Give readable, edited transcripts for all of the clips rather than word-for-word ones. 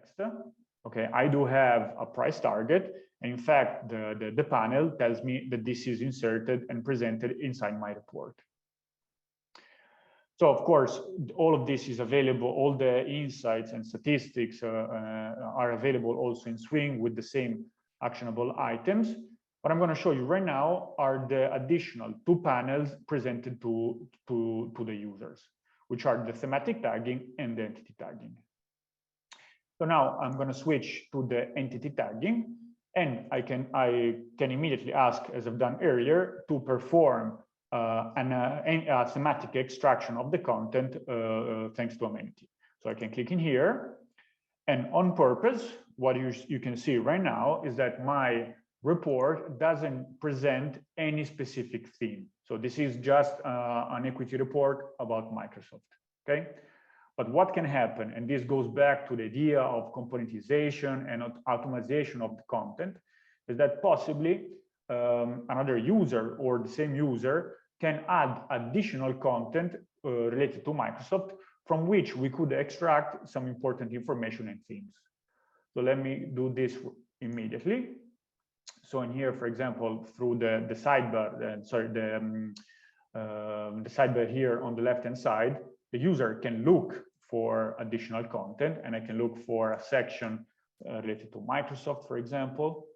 text. Okay, I do have a price target, and in fact, the panel tells me that this is inserted and presented inside my report. So of course, all of this is available, all the insights and statistics are available also in Swing with the same actionable items. What I'm going to show you right now are the additional 2 panels presented to the users, which are the thematic tagging and the entity tagging. So now I'm going to switch to the entity tagging, and I can immediately ask, as I've done earlier, to perform a thematic extraction of the content thanks to Amenity. So I can click in here, and on purpose, what you can see right now is that my report doesn't present any specific theme. So this is just an equity report about Microsoft, okay? But what can happen, and this goes back to the idea of componentization and automation of the content, is that possibly another user or the same user can add additional content related to Microsoft from which we could extract some important information and themes. So let me do this immediately. So in here, for example, through the sidebar, the sidebar here on the left-hand side, the user can look for additional content, and I can look for a section related to Microsoft, for example.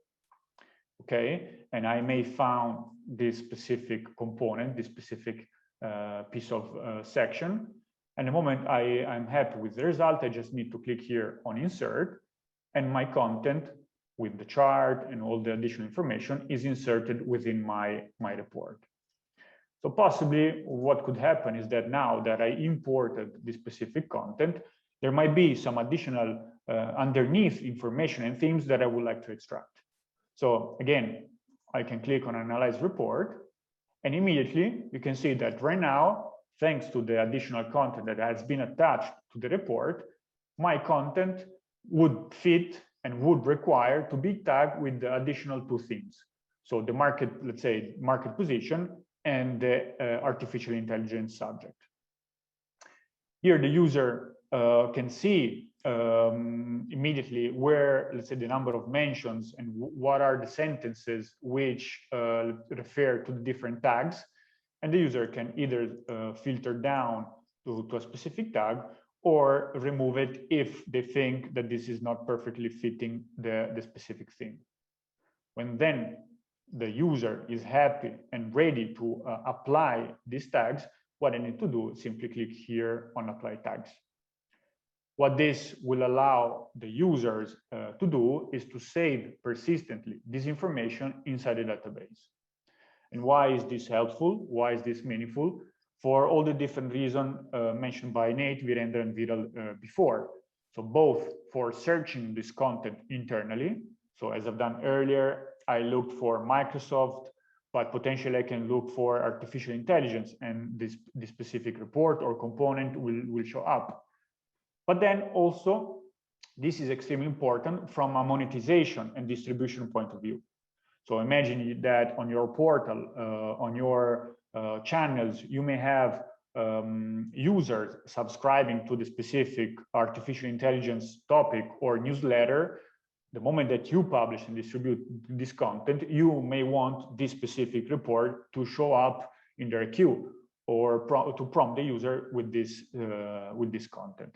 Okay, and I may found this specific component, this specific piece of section. And the moment I'm happy with the result, I just need to click here on insert, and my content with the chart and all the additional information is inserted within my report. So possibly what could happen is that now that I imported this specific content, there might be some additional underneath information and themes that I would like to extract. So again, I can click on Analyze Report, and immediately you can see that right now, thanks to the additional content that has been attached to the report, my content would fit and would require to be tagged with the additional 2 themes. So the market, let's say, market position and the artificial intelligence subject. Here, the user can see immediately where, let's say, the number of mentions and what are the sentences which refer to the different tags. And the user can either filter down to a specific tag or remove it if they think that this is not perfectly fitting the specific theme. When then the user is happy and ready to apply these tags, what I need to do is simply click here on Apply Tags. What this will allow the users to do is to save persistently this information inside the database. And why is this helpful? Why is this meaningful? For all the different reasons mentioned by Nate, Virendra, and Viral before. So both for searching this content internally. So as I've done earlier, I looked for Microsoft, but potentially I can look for artificial intelligence, and this specific report or component will show up. But then also, this is extremely important from a monetization and distribution point of view. So imagine that on your portal, on your channels, you may have users subscribing to the specific artificial intelligence topic or newsletter. The moment that you publish and distribute this content, you may want this specific report to show up in their queue or to prompt the user with this content.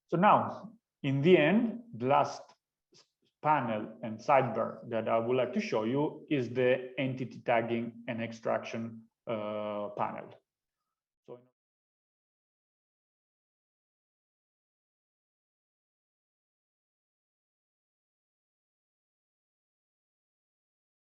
So now, in the end, the last panel and sidebar that I would like to show you is the entity tagging and extraction panel.